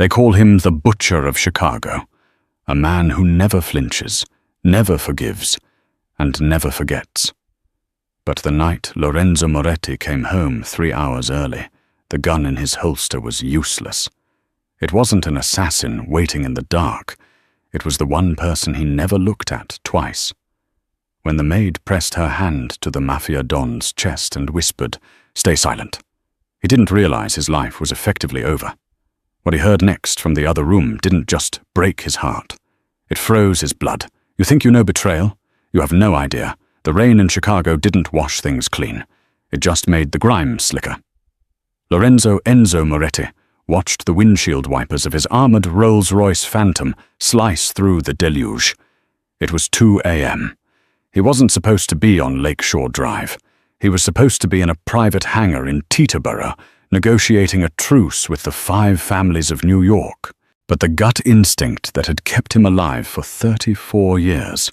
They call him the Butcher of Chicago, a man who never flinches, never forgives, and never forgets. But the night Lorenzo Moretti came home 3 hours early, the gun in his holster was useless. It wasn't an assassin waiting in the dark. It was the one person he never looked at twice. When the maid pressed her hand to the Mafia Don's chest and whispered, "Stay silent," he didn't realize his life was effectively over. What he heard next from the other room didn't just break his heart. It froze his blood. You think you know betrayal? You have no idea. The rain in Chicago didn't wash things clean. It just made the grime slicker. Lorenzo Enzo Moretti watched the windshield wipers of his armored Rolls-Royce Phantom slice through the deluge. It was 2 a.m. He wasn't supposed to be on Lakeshore Drive. He was supposed to be in a private hangar in Teterboro, negotiating a truce with the 5 families of New York. But the gut instinct that had kept him alive for 34 years,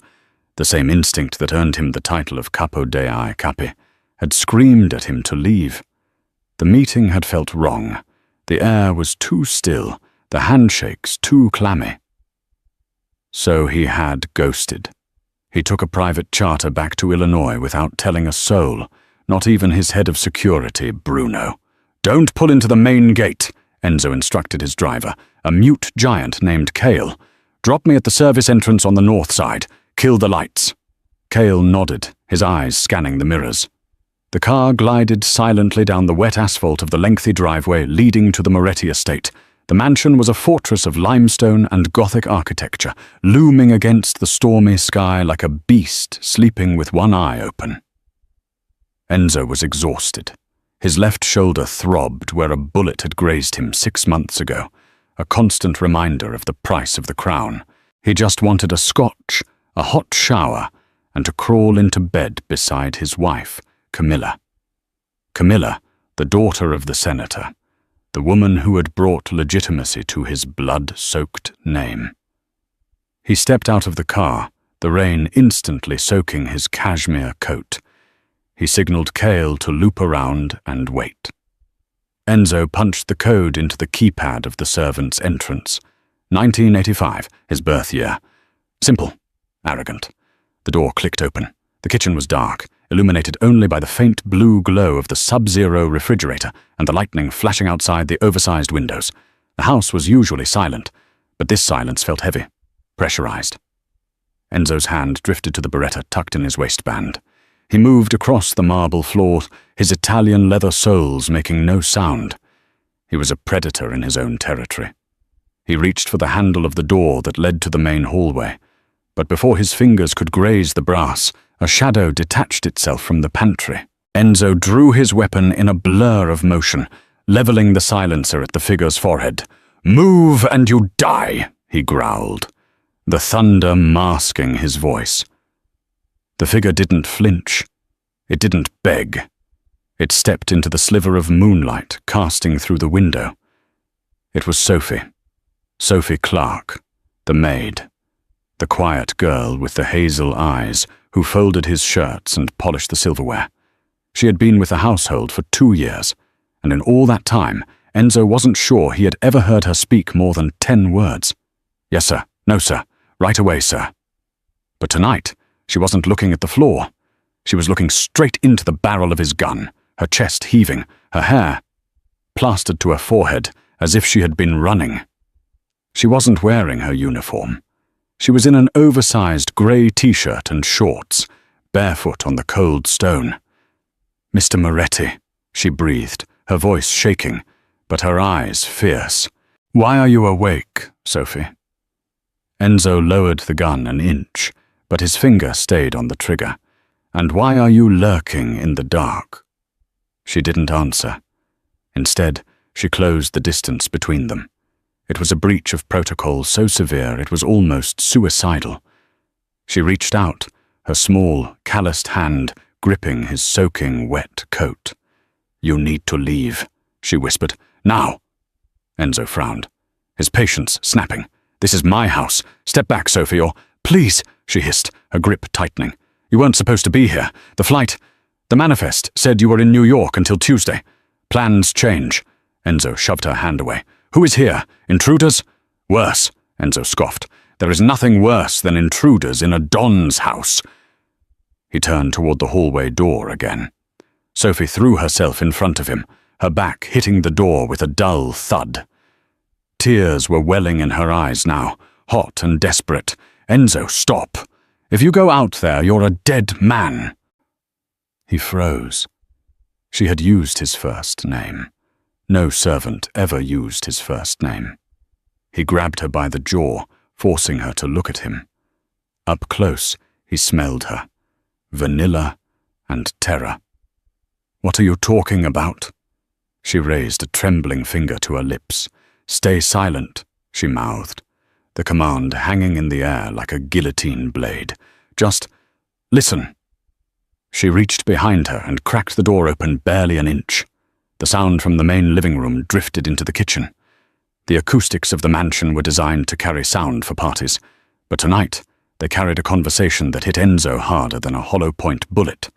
the same instinct that earned him the title of Capo dei Capi, had screamed at him to leave. The meeting had felt wrong. The air was too still, the handshakes too clammy. So he had ghosted. He took a private charter back to Illinois without telling a soul, not even his head of security, Bruno. "Don't pull into the main gate," Enzo instructed his driver, a mute giant named Cale. "Drop me at the service entrance on the north side. Kill the lights." Cale nodded, his eyes scanning the mirrors. The car glided silently down the wet asphalt of the lengthy driveway leading to the Moretti estate. The mansion was a fortress of limestone and Gothic architecture, looming against the stormy sky like a beast sleeping with one eye open. Enzo was exhausted. His left shoulder throbbed where a bullet had grazed him 6 months ago, a constant reminder of the price of the crown. He just wanted a scotch, a hot shower, and to crawl into bed beside his wife, Camilla. Camilla, the daughter of the senator, the woman who had brought legitimacy to his blood-soaked name. He stepped out of the car, the rain instantly soaking his cashmere coat. He signaled Cale to loop around and wait. Enzo punched the code into the keypad of the servant's entrance. 1985, his birth year. Simple, arrogant. The door clicked open. The kitchen was dark, illuminated only by the faint blue glow of the Sub-Zero refrigerator and the lightning flashing outside the oversized windows. The house was usually silent, but this silence felt heavy, pressurized. Enzo's hand drifted to the Beretta tucked in his waistband. He moved across the marble floor, his Italian leather soles making no sound. He was a predator in his own territory. He reached for the handle of the door that led to the main hallway, but before his fingers could graze the brass, a shadow detached itself from the pantry. Enzo drew his weapon in a blur of motion, leveling the silencer at the figure's forehead. "Move and you die," he growled, the thunder masking his voice. The figure didn't flinch. It didn't beg. It stepped into the sliver of moonlight casting through the window. It was Sophie. Sophie Clark, the maid. The quiet girl with the hazel eyes who folded his shirts and polished the silverware. She had been with the household for 2 years, and in all that time, Enzo wasn't sure he had ever heard her speak more than 10 words. "Yes, sir. No, sir. Right away, sir." But tonight, she wasn't looking at the floor. She was looking straight into the barrel of his gun, her chest heaving, her hair plastered to her forehead as if she had been running. She wasn't wearing her uniform. She was in an oversized grey t-shirt and shorts, barefoot on the cold stone. "Mr. Moretti," she breathed, her voice shaking, but her eyes fierce. "Why are you awake, Sophie?" Enzo lowered the gun an inch, but his finger stayed on the trigger. "And why are you lurking in the dark?" She didn't answer. Instead, she closed the distance between them. It was a breach of protocol so severe it was almost suicidal. She reached out, her small, calloused hand gripping his soaking, wet coat. "You need to leave," she whispered. "Now!" Enzo frowned, his patience snapping. "This is my house. Step back, Sophie, or—" "Please," she hissed, her grip tightening. "You weren't supposed to be here. The manifest said you were in New York until Tuesday. Plans change." Enzo shoved her hand away. Who is here? Intruders? Worse, Enzo scoffed. There is nothing worse than intruders in a Don's house. He turned toward the hallway door again. Sophie threw herself in front of him, her back hitting the door with a dull thud. Tears were welling in her eyes now, hot and desperate. Enzo, stop. If you go out there, you're a dead man. He froze. She had used his first name. No servant ever used his first name. He grabbed her by the jaw, forcing her to look at him. Up close, he smelled her. Vanilla and terror. What are you talking about? She raised a trembling finger to her lips. Stay silent, she mouthed, the command hanging in the air like a guillotine blade. Just listen. She reached behind her and cracked the door open barely an inch. The sound from the main living room drifted into the kitchen. The acoustics of the mansion were designed to carry sound for parties, but tonight they carried a conversation that hit Enzo harder than a hollow-point bullet.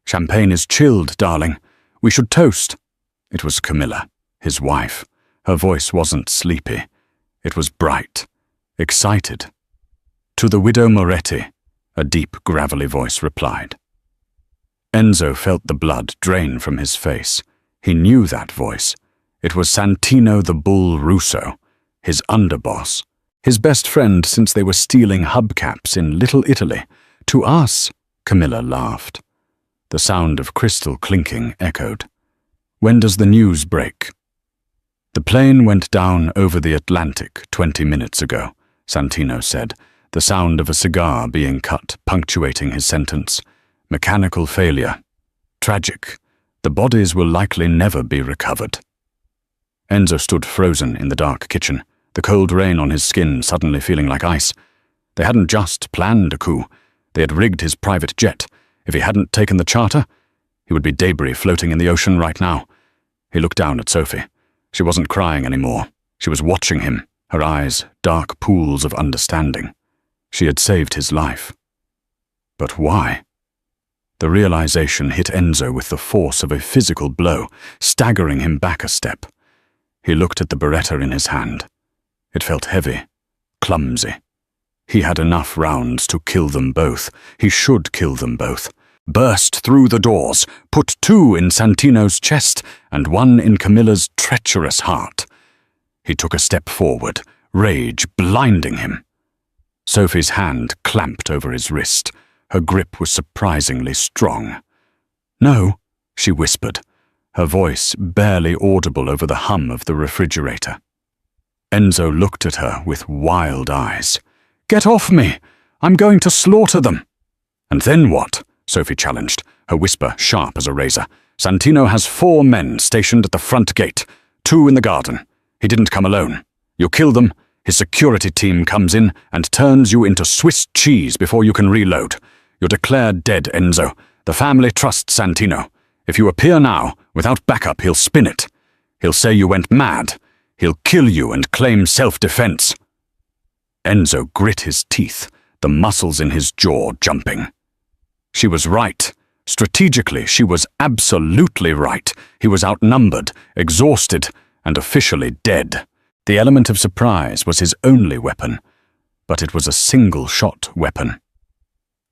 Champagne is chilled, darling. We should toast. It was Camilla, his wife. Her voice wasn't sleepy. It was bright, excited. To the widow Moretti, a deep, gravelly voice replied. Enzo felt the blood drain from his face. He knew that voice. It was Santino the Bull Russo, his underboss, his best friend since they were stealing hubcaps in Little Italy. To us, Camilla laughed. The sound of crystal clinking echoed. When does the news break? The plane went down over the Atlantic 20 minutes ago, Santino said, the sound of a cigar being cut punctuating his sentence. Mechanical failure. Tragic. The bodies will likely never be recovered. Enzo stood frozen in the dark kitchen, the cold rain on his skin suddenly feeling like ice. They hadn't just planned a coup. They had rigged his private jet. If he hadn't taken the charter, he would be debris floating in the ocean right now. He looked down at Sophie. She wasn't crying anymore. She was watching him, her eyes dark pools of understanding. She had saved his life. But why? The realization hit Enzo with the force of a physical blow, staggering him back a step. He looked at the Beretta in his hand. It felt heavy, clumsy. He had enough rounds to kill them both. He should kill them both. Burst through the doors, put 2 in Santino's chest and 1 in Camilla's treacherous heart. He took a step forward, rage blinding him. Sophie's hand clamped over his wrist. Her grip was surprisingly strong. No, she whispered, her voice barely audible over the hum of the refrigerator. Enzo looked at her with wild eyes. Get off me! I'm going to slaughter them! And then what? Sophie challenged, her whisper sharp as a razor. Santino has 4 men stationed at the front gate, 2 in the garden. He didn't come alone. You kill them, his security team comes in and turns you into Swiss cheese before you can reload. You're declared dead, Enzo. The family trusts Santino. If you appear now, without backup, he'll spin it. He'll say you went mad. He'll kill you and claim self-defense. Enzo grit his teeth, the muscles in his jaw jumping. She was right. Strategically, she was absolutely right. He was outnumbered, exhausted, and officially dead. The element of surprise was his only weapon, but it was a single-shot weapon.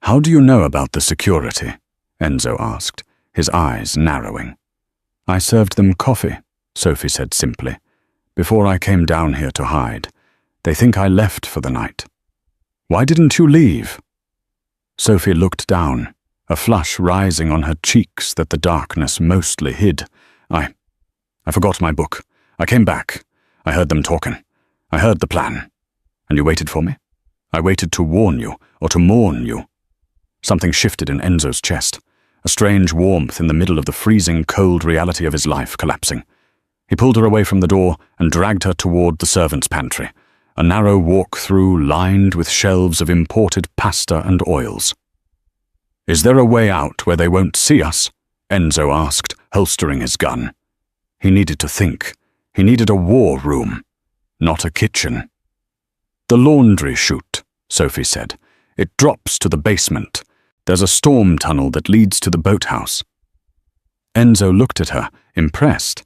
How do you know about the security? Enzo asked, his eyes narrowing. I served them coffee, Sophie said simply, before I came down here to hide. They think I left for the night. Why didn't you leave? Sophie looked down, a flush rising on her cheeks that the darkness mostly hid. I forgot my book. I came back. I heard them talking. I heard the plan. And you waited for me? I waited to warn you, or to mourn you. Something shifted in Enzo's chest, a strange warmth in the middle of the freezing cold reality of his life collapsing. He pulled her away from the door and dragged her toward the servants' pantry, a narrow walk-through lined with shelves of imported pasta and oils. Is there a way out where they won't see us? Enzo asked, holstering his gun. He needed to think. He needed a war room, not a kitchen. The laundry chute, Sophie said. It drops to the basement. There's a storm tunnel that leads to the boathouse. Enzo looked at her, impressed.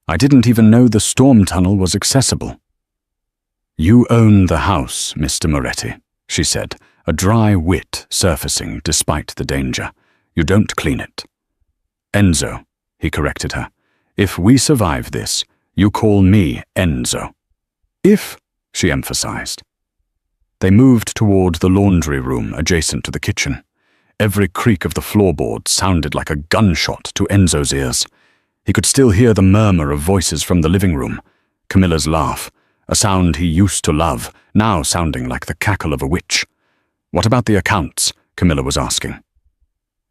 I didn't even know the storm tunnel was accessible." "You own the house, Mr. Moretti," she said, a dry wit surfacing despite the danger. "You don't clean it." "Enzo," he corrected her. "If we survive this, you call me Enzo." "If," she emphasized. They moved toward the laundry room adjacent to the kitchen. Every creak of the floorboard sounded like a gunshot to Enzo's ears. He could still hear the murmur of voices from the living room, Camilla's laugh, a sound he used to love, now sounding like the cackle of a witch. "What about the accounts?" Camilla was asking.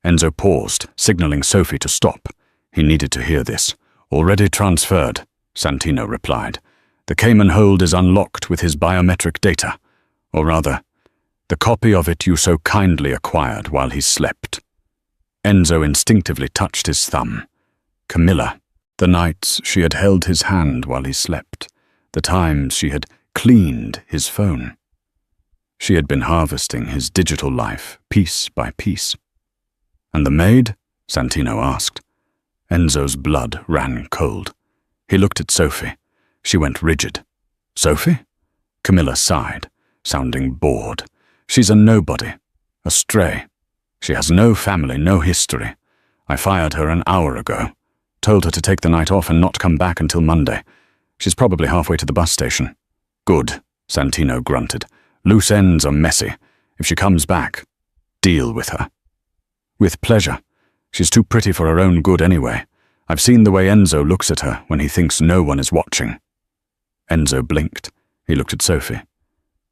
Enzo paused, signaling Sophie to stop. He needed to hear this. "Already transferred," Santino replied. "The Cayman hold is unlocked with his biometric data. Or rather, the copy of it you so kindly acquired while he slept." Enzo instinctively touched his thumb. Camilla, the nights she had held his hand while he slept, the times she had cleaned his phone. She had been harvesting his digital life piece by piece. "And the maid?" Santino asked. Enzo's blood ran cold. He looked at Sophie. She went rigid. "Sophie?" Camilla sighed, sounding bored. "She's a nobody, a stray. She has no family, no history. I fired her an hour ago. Told her to take the night off and not come back until Monday. She's probably halfway to the bus station." "Good," Santino grunted. "Loose ends are messy. If she comes back, deal with her." "With pleasure. She's too pretty for her own good anyway. I've seen the way Enzo looks at her when he thinks no one is watching." Enzo blinked. He looked at Sophie.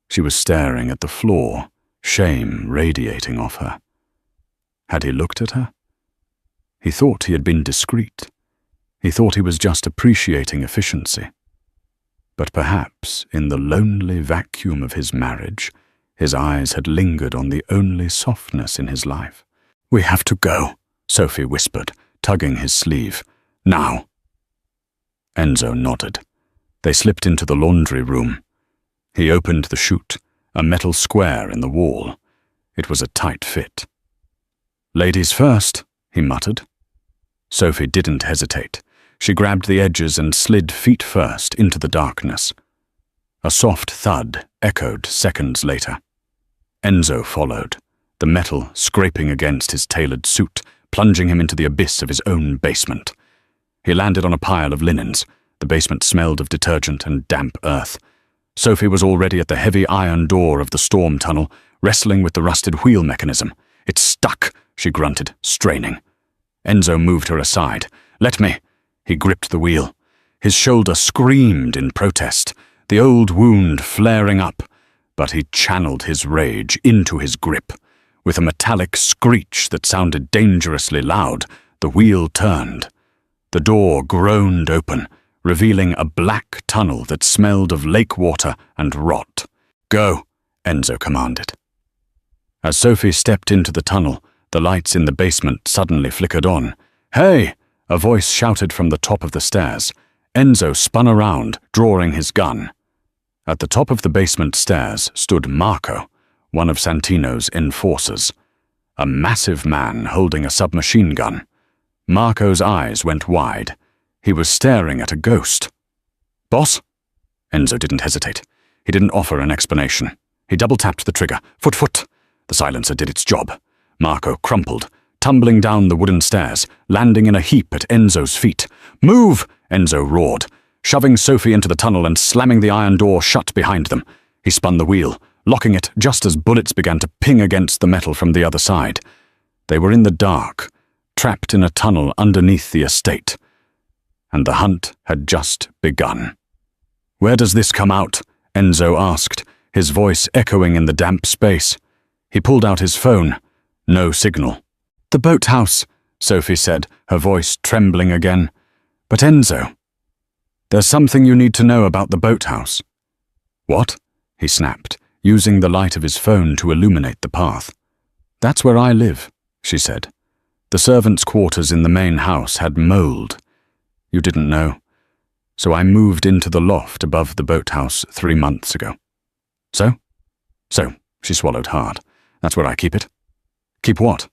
She was staring at the floor, shame radiating off her. Had he looked at her? He thought he had been discreet. He thought he was just appreciating efficiency. But perhaps, in the lonely vacuum of his marriage, his eyes had lingered on the only softness in his life. "We have to go," Sophie whispered, tugging his sleeve. "Now." Enzo nodded. They slipped into the laundry room. He opened the chute, a metal square in the wall. It was a tight fit. "Ladies first," he muttered. Sophie didn't hesitate. She grabbed the edges and slid feet first into the darkness. A soft thud echoed seconds later. Enzo followed, the metal scraping against his tailored suit, plunging him into the abyss of his own basement. He landed on a pile of linens. The basement smelled of detergent and damp earth. Sophie was already at the heavy iron door of the storm tunnel, wrestling with the rusted wheel mechanism. "It's stuck," she grunted, straining. Enzo moved her aside. "Let me." He gripped the wheel. His shoulder screamed in protest, the old wound flaring up, but he channeled his rage into his grip. With a metallic screech that sounded dangerously loud, the wheel turned. The door groaned open, revealing a black tunnel that smelled of lake water and rot. "Go," Enzo commanded. As Sophie stepped into the tunnel, the lights in the basement suddenly flickered on. "Hey!" a voice shouted from the top of the stairs. Enzo spun around, drawing his gun. At the top of the basement stairs stood Marco, one of Santino's enforcers, a massive man holding a submachine gun. Marco's eyes went wide. He was staring at a ghost. "Boss?" Enzo didn't hesitate. He didn't offer an explanation. He double-tapped the trigger. Foot. The silencer did its job. Marco crumpled, tumbling down the wooden stairs, landing in a heap at Enzo's feet. "Move!" Enzo roared, shoving Sophie into the tunnel and slamming the iron door shut behind them. He spun the wheel, locking it just as bullets began to ping against the metal from the other side. They were in the dark, trapped in a tunnel underneath the estate. And the hunt had just begun. "Where does this come out?" Enzo asked, his voice echoing in the damp space. He pulled out his phone. No signal. "The boathouse," Sophie said, her voice trembling again. "But Enzo, there's something you need to know about the boathouse." "What?" he snapped, using the light of his phone to illuminate the path. "That's where I live," she said. "The servants' quarters in the main house had mold. You didn't know. So I moved into the loft above the boathouse 3 months ago." So, she swallowed hard. "That's where I keep it." "Keep what?"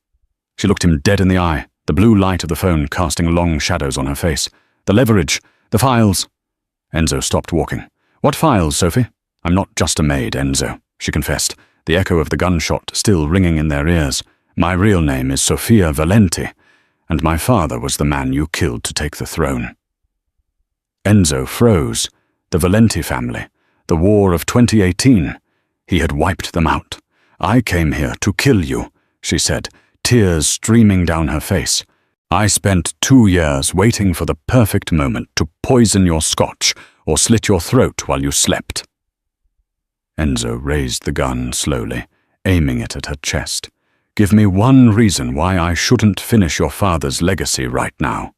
She looked him dead in the eye, the blue light of the phone casting long shadows on her face. "The leverage. The files. Enzo stopped walking. What files, Sophie? I'm not just a maid, Enzo, she confessed, the echo of the gunshot still ringing in their ears. My real name is Sofia Valenti, and my father was the man you killed to take the throne. Enzo froze. The Valenti family. The war of 2018. He had wiped them out. I came here to kill you, she said, tears streaming down her face. I spent 2 years waiting for the perfect moment to poison your scotch or slit your throat while you slept. Enzo raised the gun slowly, aiming it at her chest. Give me one reason why I shouldn't finish your father's legacy right now.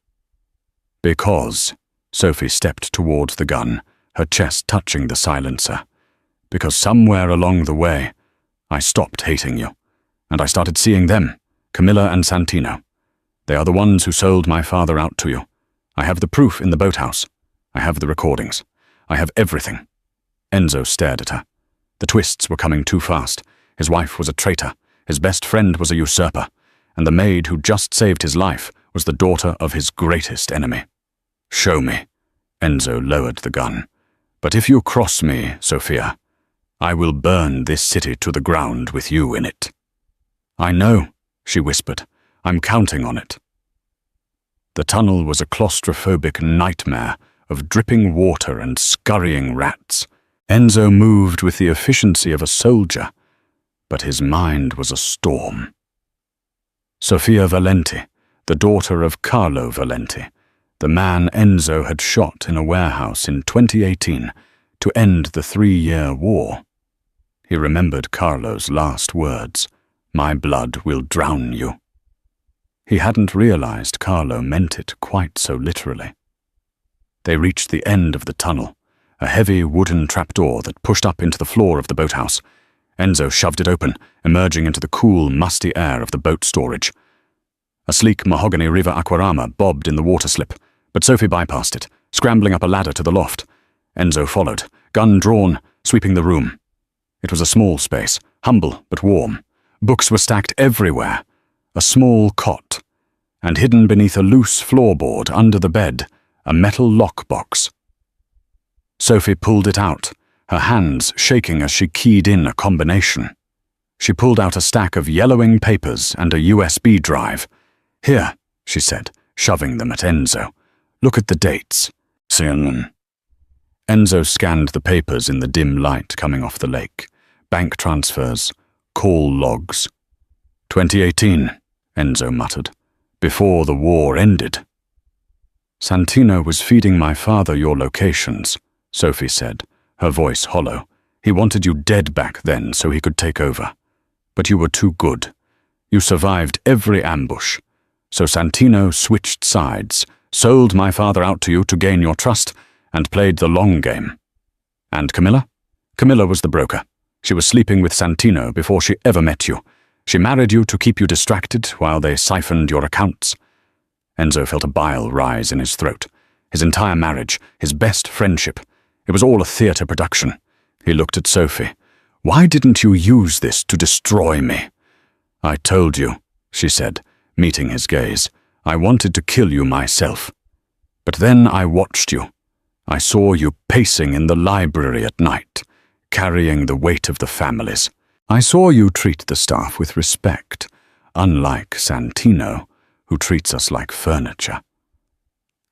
Because, Sophie stepped towards the gun, her chest touching the silencer. Because somewhere along the way, I stopped hating you, and I started seeing them, Camilla and Santino. They are the ones who sold my father out to you. I have the proof in the boathouse. I have the recordings. I have everything. Enzo stared at her. The twists were coming too fast. His wife was a traitor. His best friend was a usurper. And the maid who just saved his life was the daughter of his greatest enemy. Show me. Enzo lowered the gun. But if you cross me, Sophia, I will burn this city to the ground with you in it. I know, she whispered. I'm counting on it. The tunnel was a claustrophobic nightmare of dripping water and scurrying rats. Enzo moved with the efficiency of a soldier, but his mind was a storm. Sofia Valenti, the daughter of Carlo Valenti, the man Enzo had shot in a warehouse in 2018 to end the 3-year war. He remembered Carlo's last words, "My blood will drown you." He hadn't realized Carlo meant it quite so literally. They reached the end of the tunnel, a heavy wooden trapdoor that pushed up into the floor of the boathouse. Enzo shoved it open, emerging into the cool, musty air of the boat storage. A sleek mahogany Riva Aquarama bobbed in the water slip, but Sophie bypassed it, scrambling up a ladder to the loft. Enzo followed, gun drawn, sweeping the room. It was a small space, humble but warm. Books were stacked everywhere. A small cot, and hidden beneath a loose floorboard under the bed, a metal lockbox. Sophie pulled it out, her hands shaking as she keyed in a combination. She pulled out a stack of yellowing papers and a USB drive. Here, she said, shoving them at Enzo. Look at the dates. CNN. Enzo scanned the papers in the dim light coming off the lake. Bank transfers, call logs. 2018, Enzo muttered. Before the war ended. Santino was feeding my father your locations, Sophie said, her voice hollow. He wanted you dead back then so he could take over. But you were too good. You survived every ambush. So Santino switched sides, sold my father out to you to gain your trust, and played the long game. And Camilla? Camilla was the broker. She was sleeping with Santino before she ever met you. She married you to keep you distracted while they siphoned your accounts. Enzo felt a bile rise in his throat. His entire marriage, his best friendship. It was all a theatre production. He looked at Sophie. Why didn't you use this to destroy me? I told you, she said, meeting his gaze. I wanted to kill you myself. But then I watched you. I saw you pacing in the library at night, carrying the weight of the families. I saw you treat the staff with respect, unlike Santino, who treats us like furniture.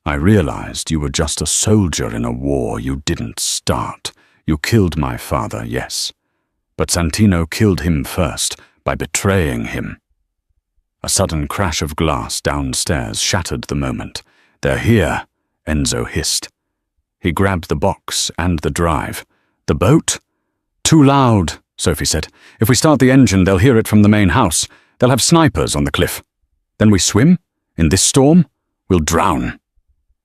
I realized you were just a soldier in a war you didn't start. You killed my father, yes. But Santino killed him first by betraying him. A sudden crash of glass downstairs shattered the moment. They're here, Enzo hissed. He grabbed the box and the drive. The boat? Too loud, Sophie said. If we start the engine, they'll hear it from the main house. They'll have snipers on the cliff. Then we swim? In this storm? We'll drown.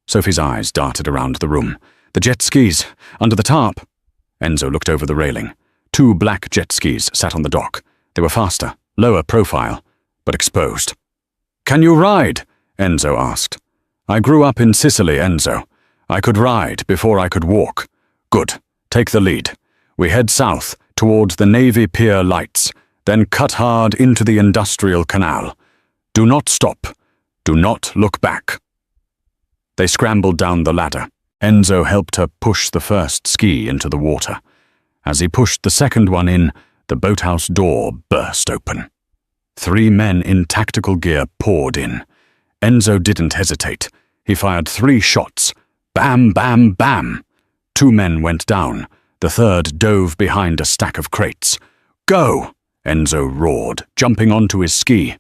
Sophie's eyes darted around the room. The jet skis, under the tarp. Enzo looked over the railing. 2 black jet skis sat on the dock. They were faster, lower profile, but exposed. Can you ride? Enzo asked. I grew up in Sicily, Enzo. I could ride before I could walk. Good. Take the lead. We head south, towards the Navy Pier lights, then cut hard into the industrial canal. Do not stop. Do not look back. They scrambled down the ladder, Enzo helped her push the first ski into the water. As he pushed the second one in, the boathouse door burst open. 3 men in tactical gear poured in. Enzo didn't hesitate. He fired 3 shots. Bam, bam, bam! 2 men went down. The third dove behind a stack of crates. "Go!" Enzo roared, jumping onto his ski.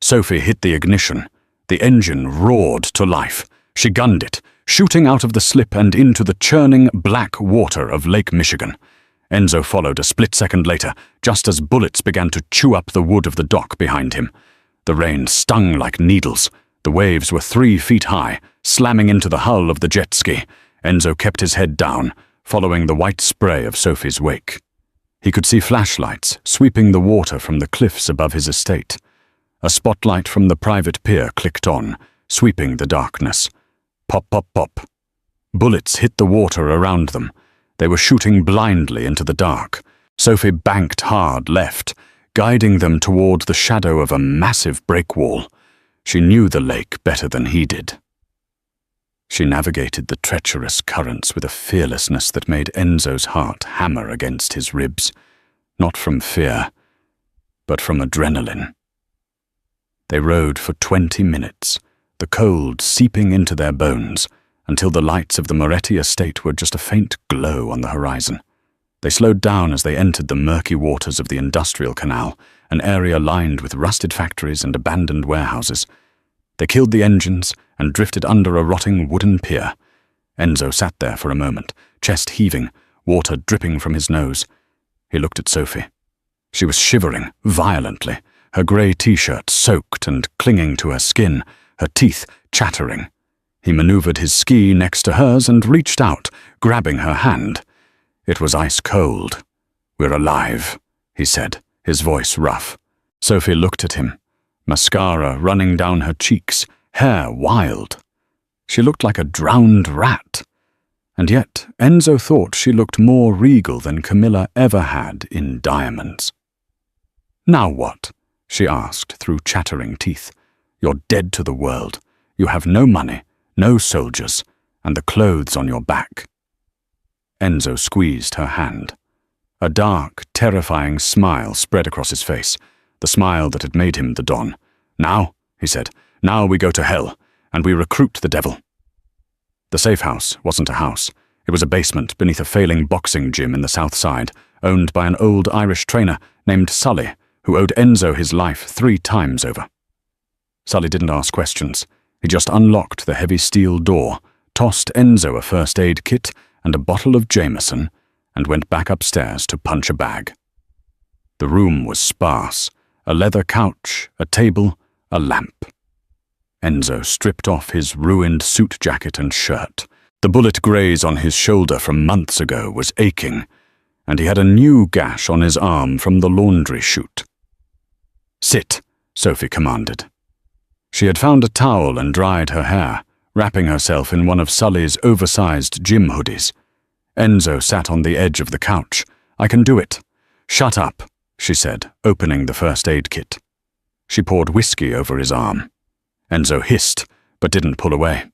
Sophie hit the ignition. The engine roared to life. She gunned it, shooting out of the slip and into the churning black water of Lake Michigan. Enzo followed a split second later, just as bullets began to chew up the wood of the dock behind him. The rain stung like needles. The waves were 3 feet high, slamming into the hull of the jet ski. Enzo kept his head down, following the white spray of Sophie's wake. He could see flashlights sweeping the water from the cliffs above his estate. A spotlight from the private pier clicked on, sweeping the darkness. Pop, pop, pop. Bullets hit the water around them. They were shooting blindly into the dark. Sophie banked hard left, guiding them toward the shadow of a massive breakwall. She knew the lake better than he did. She navigated the treacherous currents with a fearlessness that made Enzo's heart hammer against his ribs, not from fear, but from adrenaline. They rowed for 20 minutes, the cold seeping into their bones, until the lights of the Moretti estate were just a faint glow on the horizon. They slowed down as they entered the murky waters of the industrial canal, an area lined with rusted factories and abandoned warehouses. They killed the engines and drifted under a rotting wooden pier. Enzo sat there for a moment, chest heaving, water dripping from his nose. He looked at Sophie. She was shivering violently, her grey t-shirt soaked and clinging to her skin, her teeth chattering. He maneuvered his ski next to hers and reached out, grabbing her hand. It was ice cold. "We're alive," he said, his voice rough. Sophie looked at him, mascara running down her cheeks, hair wild. She looked like a drowned rat. And yet Enzo thought she looked more regal than Camilla ever had in diamonds. "Now what?" she asked through chattering teeth. "You're dead to the world. You have no money, no soldiers, and the clothes on your back." Enzo squeezed her hand. A dark, terrifying smile spread across his face, the smile that had made him the Don. "Now," he said, "now we go to hell, and we recruit the devil." The safe house wasn't a house. It was a basement beneath a failing boxing gym in the South Side, owned by an old Irish trainer named Sully, who owed Enzo his life 3 times over. Sully didn't ask questions. He just unlocked the heavy steel door, tossed Enzo a first aid kit and a bottle of Jameson, and went back upstairs to punch a bag. The room was sparse, a leather couch, a table, a lamp. Enzo stripped off his ruined suit jacket and shirt. The bullet graze on his shoulder from months ago was aching, and he had a new gash on his arm from the laundry chute. "Sit," Sophie commanded. She had found a towel and dried her hair, wrapping herself in one of Sully's oversized gym hoodies. Enzo sat on the edge of the couch. "I can do it." "Shut up," she said, opening the first aid kit. She poured whiskey over his arm. Enzo hissed, but didn't pull away.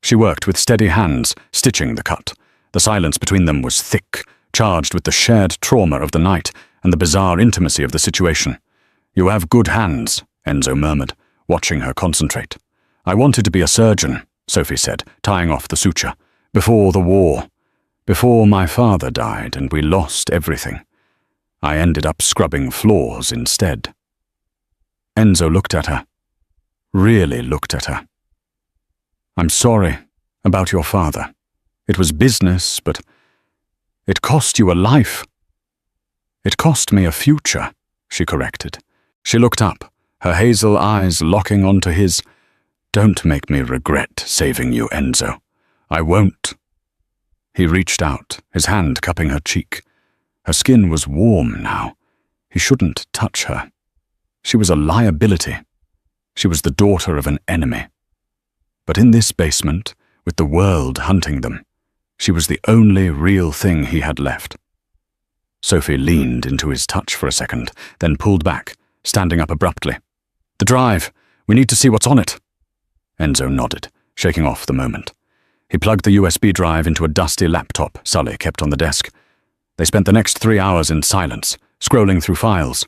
She worked with steady hands, stitching the cut. The silence between them was thick, charged with the shared trauma of the night and the bizarre intimacy of the situation. "You have good hands," Enzo murmured, watching her concentrate. "I wanted to be a surgeon," Sophie said, tying off the suture. "Before the war. Before my father died and we lost everything. I ended up scrubbing floors instead." Enzo looked at her. Really looked at her. "I'm sorry about your father. It was business, but it cost you a life." "It cost me a future," she corrected. She looked up, her hazel eyes locking onto his. "Don't make me regret saving you, Enzo. I won't." He reached out, his hand cupping her cheek. Her skin was warm now. He shouldn't touch her. She was a liability. She was the daughter of an enemy. But in this basement, with the world hunting them, she was the only real thing he had left. Sophie leaned into his touch for a second, then pulled back, standing up abruptly. "The drive. We need to see what's on it." Enzo nodded, shaking off the moment. He plugged the USB drive into a dusty laptop Sully kept on the desk. They spent the next 3 hours in silence, scrolling through files.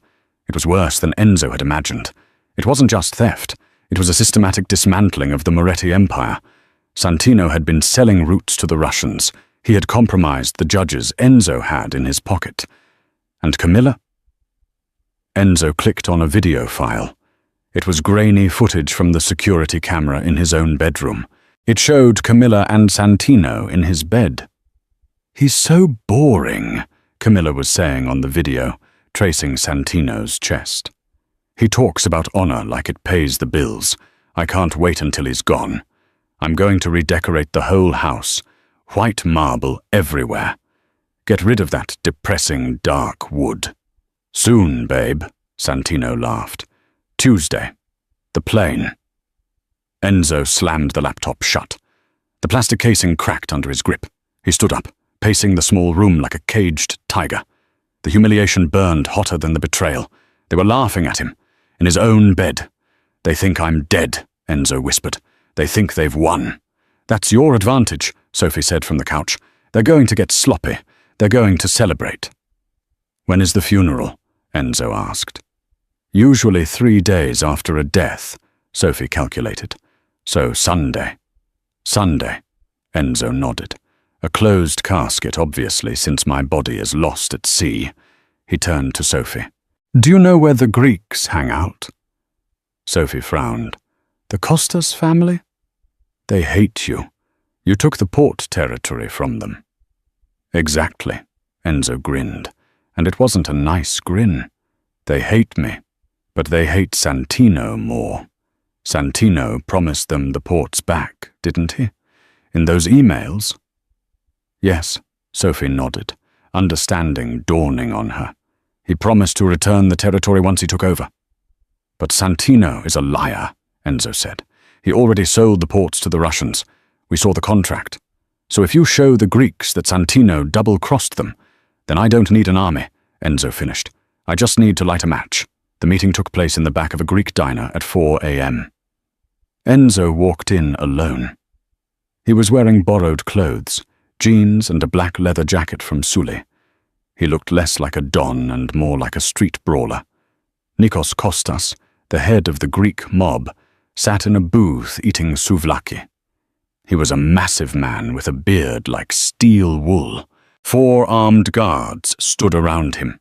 It was worse than Enzo had imagined. It wasn't just theft. It was a systematic dismantling of the Moretti empire. Santino had been selling routes to the Russians. He had compromised the judges Enzo had in his pocket. And Camilla? Enzo clicked on a video file. It was grainy footage from the security camera in his own bedroom. It showed Camilla and Santino in his bed. "He's so boring," Camilla was saying on the video, tracing Santino's chest. "He talks about honor like it pays the bills. I can't wait until he's gone. I'm going to redecorate the whole house. White marble everywhere. Get rid of that depressing dark wood." "Soon, babe," Santino laughed. "Tuesday. The plane." Enzo slammed the laptop shut. The plastic casing cracked under his grip. He stood up, pacing the small room like a caged tiger. The humiliation burned hotter than the betrayal. They were laughing at him, in his own bed. "They think I'm dead," Enzo whispered. "They think they've won." "That's your advantage," Sophie said from the couch. "They're going to get sloppy. They're going to celebrate." "When is the funeral?" Enzo asked. "Usually 3 days after a death," Sophie calculated. "So Sunday." "Sunday," Enzo nodded. "A closed casket, obviously, since my body is lost at sea." He turned to Sophie. "Do you know where the Greeks hang out?" Sophie frowned. "The Costas family?" "They hate you. You took the port territory from them." "Exactly," Enzo grinned, and it wasn't a nice grin. "They hate me, but they hate Santino more. Santino promised them the ports back, didn't he? In those emails?" "Yes," Sophie nodded, understanding dawning on her. "He promised to return the territory once he took over." "But Santino is a liar," Enzo said. "He already sold the ports to the Russians. We saw the contract. So if you show the Greeks that Santino double-crossed them, then I don't need an army," Enzo finished. "I just need to light a match." The meeting took place in the back of a Greek diner at 4 a.m. Enzo walked in alone. He was wearing borrowed clothes, jeans and a black leather jacket from Sully. He looked less like a don and more like a street brawler. Nikos Kostas, the head of the Greek mob, sat in a booth eating souvlaki. He was a massive man with a beard like steel wool. 4 armed guards stood around him.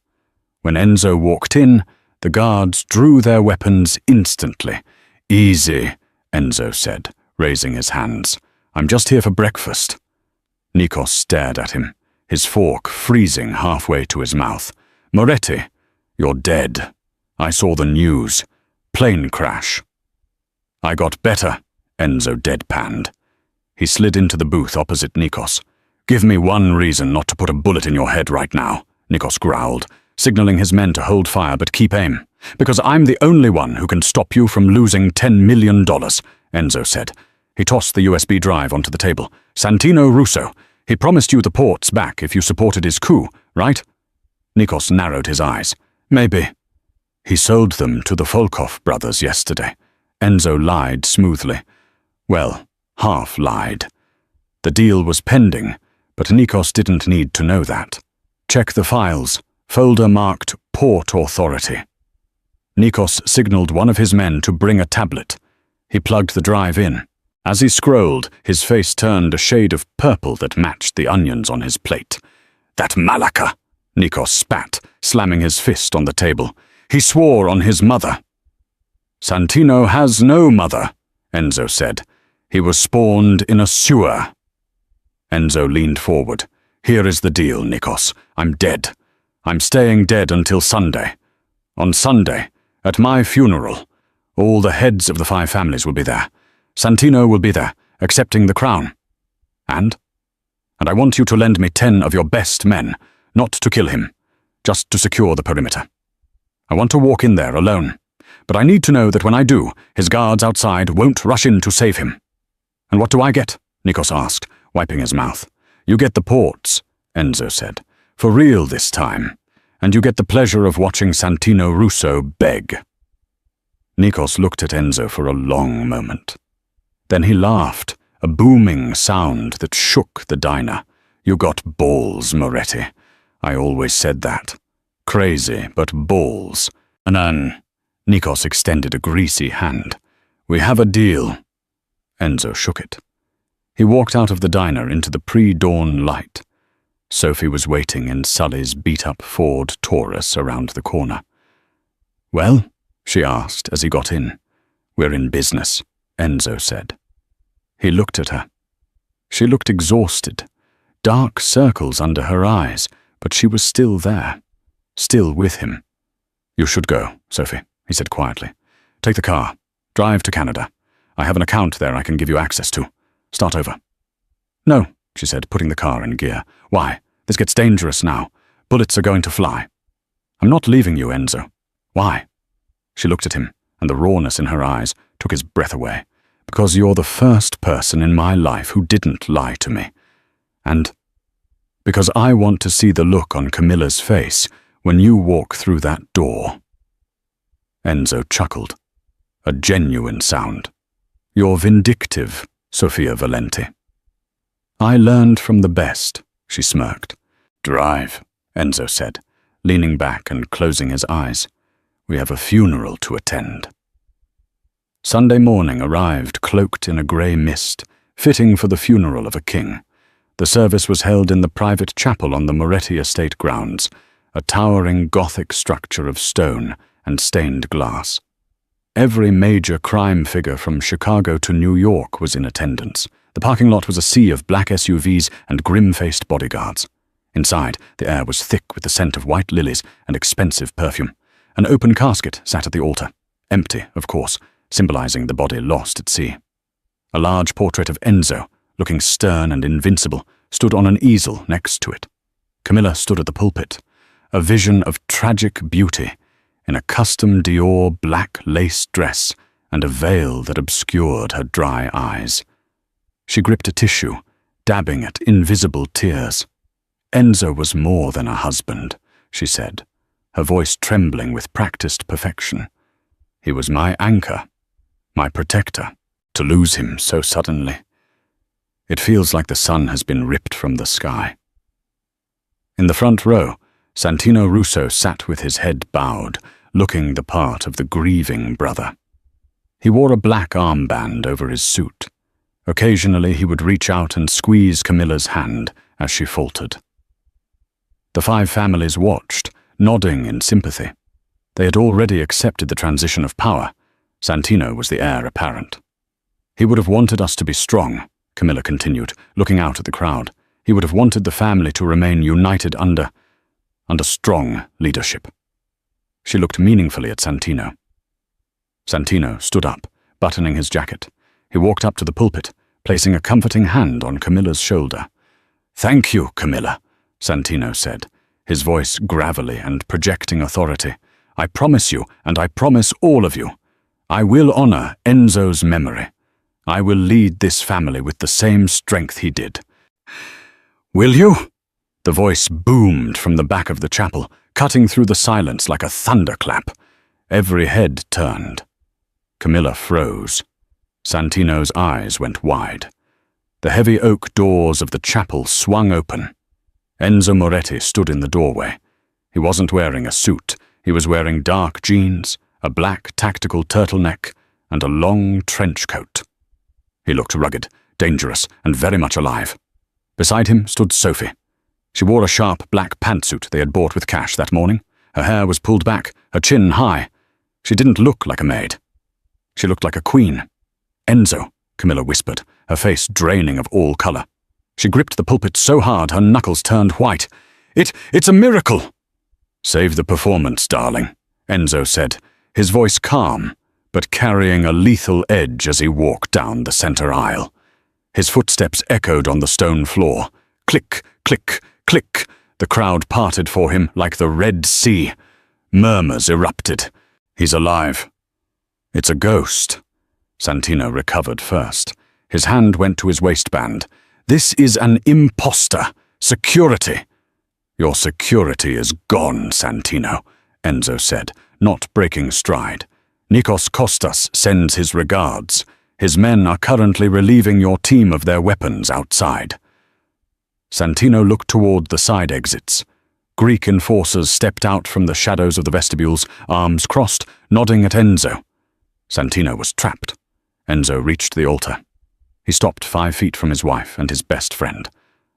When Enzo walked in, the guards drew their weapons instantly. "Easy," Enzo said, raising his hands. "I'm just here for breakfast." Nikos stared at him, his fork freezing halfway to his mouth. "Moretti, you're dead. I saw the news. Plane crash." "I got better," Enzo deadpanned. He slid into the booth opposite Nikos. "Give me one reason not to put a bullet in your head right now," Nikos growled, signaling his men to hold fire but keep aim. "Because I'm the only one who can stop you from losing $10 million, Enzo said. He tossed the USB drive onto the table. "Santino Russo. He promised you the ports back if you supported his coup, right?" Nikos narrowed his eyes. "Maybe." "He sold them to the Volkov brothers yesterday." Enzo lied smoothly. Well, half lied. The deal was pending, but Nikos didn't need to know that. "Check the files. Folder marked Port Authority." Nikos signaled one of his men to bring a tablet. He plugged the drive in. As he scrolled, his face turned a shade of purple that matched the onions on his plate. "That Malaka!" Nikos spat, slamming his fist on the table. "He swore on his mother." "Santino has no mother," Enzo said. "He was spawned in a sewer." Enzo leaned forward. "Here is the deal, Nikos. I'm dead. I'm staying dead until Sunday. On Sunday, at my funeral, all the heads of the 5 families will be there. Santino will be there, accepting the crown. And I want you to lend me 10 of your best men, not to kill him, just to secure the perimeter. I want to walk in there alone, but I need to know that when I do, his guards outside won't rush in to save him." "And what do I get?" Nikos asked, wiping his mouth. "You get the ports," Enzo said. "For real this time. And you get the pleasure of watching Santino Russo beg." Nikos looked at Enzo for a long moment. Then he laughed, a booming sound that shook the diner. "You got balls, Moretti. I always said that. Crazy, but balls." "Anan." Nikos extended a greasy hand. "We have a deal." Enzo shook it. He walked out of the diner into the pre-dawn light. Sophie was waiting in Sully's beat-up Ford Taurus around the corner. "Well?" she asked as he got in. "We're in business," Enzo said. He looked at her. She looked exhausted, dark circles under her eyes, but she was still there, still with him. "You should go, Sophie," he said quietly. "Take the car. Drive to Canada. I have an account there I can give you access to. Start over." "No," she said, putting the car in gear. "Why? This gets dangerous now. Bullets are going to fly." "I'm not leaving you, Enzo." "Why?" She looked at him, and the rawness in her eyes took his breath away. "Because you're the first person in my life who didn't lie to me. And because I want to see the look on Camilla's face when you walk through that door." Enzo chuckled. A genuine sound. "You're vindictive, Sofia Valenti." "I learned from the best," she smirked. "Drive," Enzo said, leaning back and closing his eyes. "We have a funeral to attend." Sunday morning arrived cloaked in a grey mist, fitting for the funeral of a king. The service was held in the private chapel on the Moretti estate grounds, a towering Gothic structure of stone and stained glass. Every major crime figure from Chicago to New York was in attendance. The parking lot was a sea of black SUVs and grim-faced bodyguards. Inside, the air was thick with the scent of white lilies and expensive perfume. An open casket sat at the altar, empty, of course, symbolizing the body lost at sea. A large portrait of Enzo, looking stern and invincible, stood on an easel next to it. Camilla stood at the pulpit, a vision of tragic beauty, in a custom Dior black lace dress and a veil that obscured her dry eyes. She gripped a tissue, dabbing at invisible tears. "Enzo was more than a husband," she said, her voice trembling with practiced perfection. "He was my anchor, my protector. To lose him so suddenly. It feels like the sun has been ripped from the sky." In the front row, Santino Russo sat with his head bowed, looking the part of the grieving brother. He wore a black armband over his suit. Occasionally he would reach out and squeeze Camilla's hand as she faltered. The five families watched, nodding in sympathy. They had already accepted the transition of power. Santino was the heir apparent. "He would have wanted us to be strong," Camilla continued, looking out at the crowd. "He would have wanted the family to remain united under strong leadership." She looked meaningfully at Santino. Santino stood up, buttoning his jacket. He walked up to the pulpit, placing a comforting hand on Camilla's shoulder. "Thank you, Camilla," Santino said, his voice gravelly and projecting authority. "I promise you, and I promise all of you, I will honor Enzo's memory. I will lead this family with the same strength he did." "Will you?" The voice boomed from the back of the chapel, cutting through the silence like a thunderclap. Every head turned. Camilla froze. Santino's eyes went wide. The heavy oak doors of the chapel swung open. Enzo Moretti stood in the doorway. He wasn't wearing a suit. He was wearing dark jeans, a black tactical turtleneck, and a long trench coat. He looked rugged, dangerous, and very much alive. Beside him stood Sophie. She wore a sharp black pantsuit they had bought with cash that morning. Her hair was pulled back, her chin high. She didn't look like a maid. She looked like a queen. "Enzo," Camilla whispered, her face draining of all color. She gripped the pulpit so hard her knuckles turned white. It's a miracle!" "Save the performance, darling," Enzo said, his voice calm, but carrying a lethal edge as he walked down the center aisle. His footsteps echoed on the stone floor. Click, click, click. The crowd parted for him like the Red Sea. Murmurs erupted. "He's alive." "It's a ghost." Santino recovered first. His hand went to his waistband. "This is an imposter. Security." "Your security is gone, Santino," Enzo said, not breaking stride. "Nikos Kostas sends his regards. His men are currently relieving your team of their weapons outside." Santino looked toward the side exits. Greek enforcers stepped out from the shadows of the vestibules, arms crossed, nodding at Enzo. Santino was trapped. Enzo reached the altar. He stopped 5 feet from his wife and his best friend.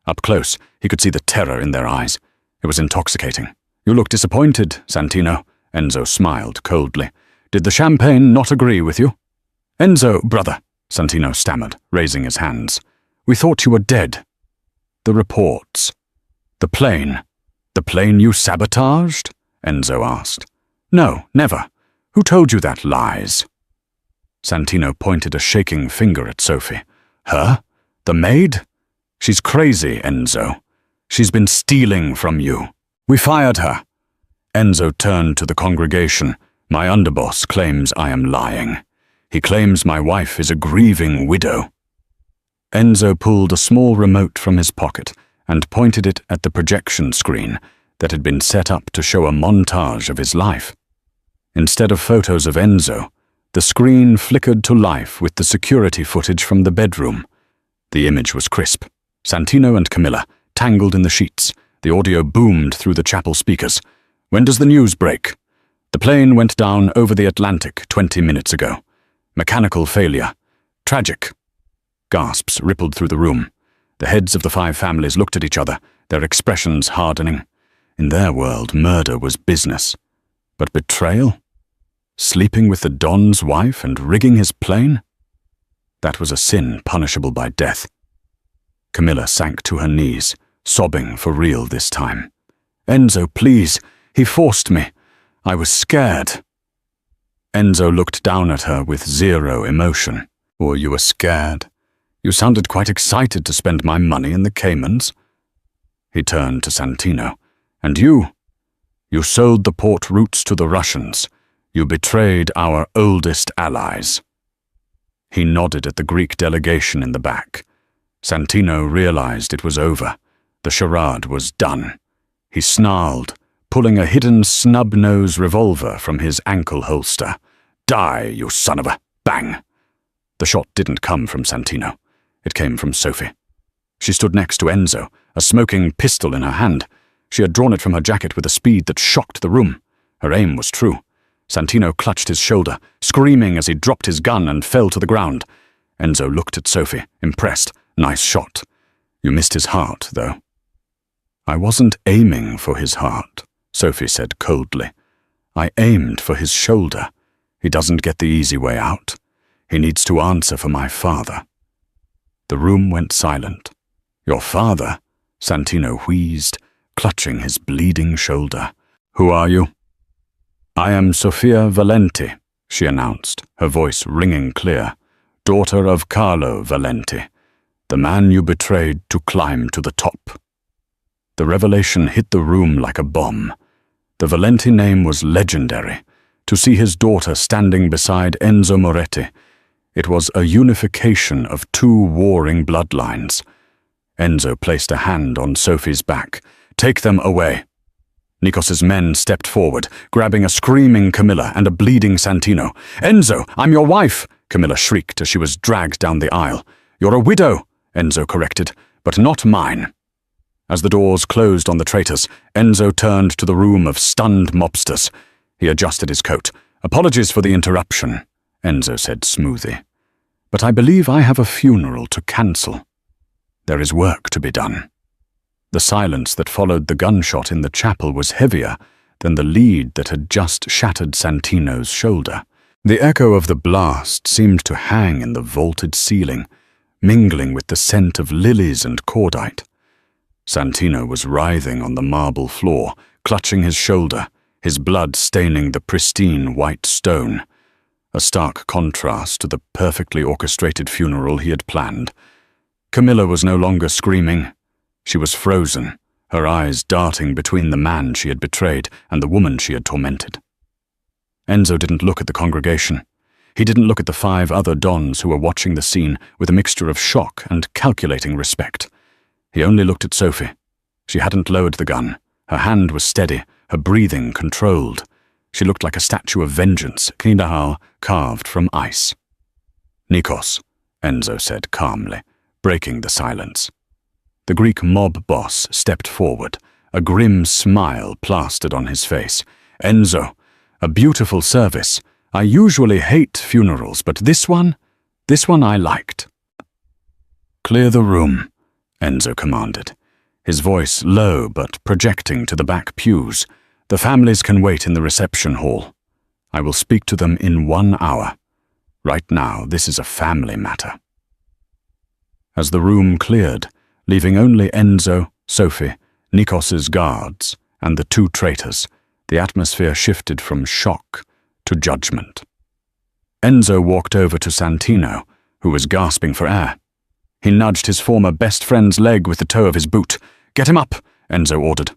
Up close, he could see the terror in their eyes. It was intoxicating. "You look disappointed, Santino." Enzo smiled coldly. "Did the champagne not agree with you?" "Enzo, brother," Santino stammered, raising his hands. "We thought you were dead." "The reports. The plane. The plane you sabotaged?" Enzo asked. "No, never. Who told you that lies?" Santino pointed a shaking finger at Sophie. "Her? The maid? She's crazy, Enzo. She's been stealing from you. We fired her." Enzo turned to the congregation. "My underboss claims I am lying. He claims my wife is a grieving widow." Enzo pulled a small remote from his pocket and pointed it at the projection screen that had been set up to show a montage of his life. Instead of photos of Enzo, the screen flickered to life with the security footage from the bedroom. The image was crisp. Santino and Camilla, tangled in the sheets. The audio boomed through the chapel speakers. "When does the news break?" "The plane went down over the Atlantic 20 minutes ago. Mechanical failure. Tragic." Gasps rippled through the room. The heads of the 5 families looked at each other, their expressions hardening. In their world, murder was business. But betrayal? Sleeping with the Don's wife and rigging his plane? That was a sin punishable by death. Camilla sank to her knees, sobbing for real this time. "Enzo, please. He forced me. I was scared." Enzo looked down at her with zero emotion. "Or you were scared? You sounded quite excited to spend my money in the Caymans." He turned to Santino. "And you? You sold the port routes to the Russians. You betrayed our oldest allies." He nodded at the Greek delegation in the back. Santino realized it was over. The charade was done. He snarled, pulling a hidden snub-nose revolver from his ankle holster. "Die, you son of a—" Bang! The shot didn't come from Santino. It came from Sophie. She stood next to Enzo, a smoking pistol in her hand. She had drawn it from her jacket with a speed that shocked the room. Her aim was true. Santino clutched his shoulder, screaming as he dropped his gun and fell to the ground. Enzo looked at Sophie, impressed. "Nice shot. You missed his heart, though." "I wasn't aiming for his heart," Sophie said coldly. "I aimed for his shoulder. He doesn't get the easy way out. He needs to answer for my father." The room went silent. "Your father?" Santino wheezed, clutching his bleeding shoulder. "Who are you?" "I am Sofia Valenti," she announced, her voice ringing clear. "Daughter of Carlo Valenti, the man you betrayed to climb to the top." The revelation hit the room like a bomb. The Valenti name was legendary. To see his daughter standing beside Enzo Moretti, it was a unification of 2 warring bloodlines. Enzo placed a hand on Sophie's back. "Take them away." Nikos's men stepped forward, grabbing a screaming Camilla and a bleeding Santino. "Enzo, I'm your wife!" Camilla shrieked as she was dragged down the aisle. "You're a widow," Enzo corrected, "but not mine." As the doors closed on the traitors, Enzo turned to the room of stunned mobsters. He adjusted his coat. "Apologies for the interruption," Enzo said smoothly. "But I believe I have a funeral to cancel. There is work to be done." The silence that followed the gunshot in the chapel was heavier than the lead that had just shattered Santino's shoulder. The echo of the blast seemed to hang in the vaulted ceiling, mingling with the scent of lilies and cordite. Santino was writhing on the marble floor, clutching his shoulder, his blood staining the pristine white stone. A stark contrast to the perfectly orchestrated funeral he had planned. Camilla was no longer screaming. She was frozen, her eyes darting between the man she had betrayed and the woman she had tormented. Enzo didn't look at the congregation. He didn't look at the 5 other dons who were watching the scene with a mixture of shock and calculating respect. He only looked at Sophie. She hadn't lowered the gun. Her hand was steady, her breathing controlled. She looked like a statue of vengeance, Kniehal carved from ice. Nikos, Enzo said calmly, breaking the silence. The Greek mob boss stepped forward, a grim smile plastered on his face. Enzo, a beautiful service. I usually hate funerals, but this one I liked. Clear the room, Enzo commanded, his voice low but projecting to the back pews. The families can wait in the reception hall. I will speak to them in 1 hour. Right now, this is a family matter. As the room cleared, leaving only Enzo, Sophie, Nikos's guards, and the 2 traitors, the atmosphere shifted from shock to judgment. Enzo walked over to Santino, who was gasping for air. He nudged his former best friend's leg with the toe of his boot. "Get him up," Enzo ordered.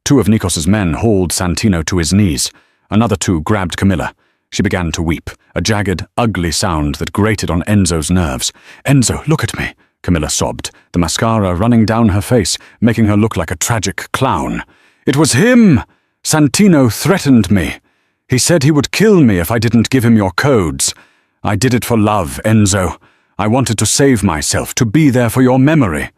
2 of Nikos's men hauled Santino to his knees. Another 2 grabbed Camilla. She began to weep, a jagged, ugly sound that grated on Enzo's nerves. "Enzo, look at me," Camilla sobbed, the mascara running down her face, making her look like a tragic clown. "It was him! Santino threatened me. He said he would kill me if I didn't give him your codes. I did it for love, Enzo. I wanted to save myself, to be there for your memory."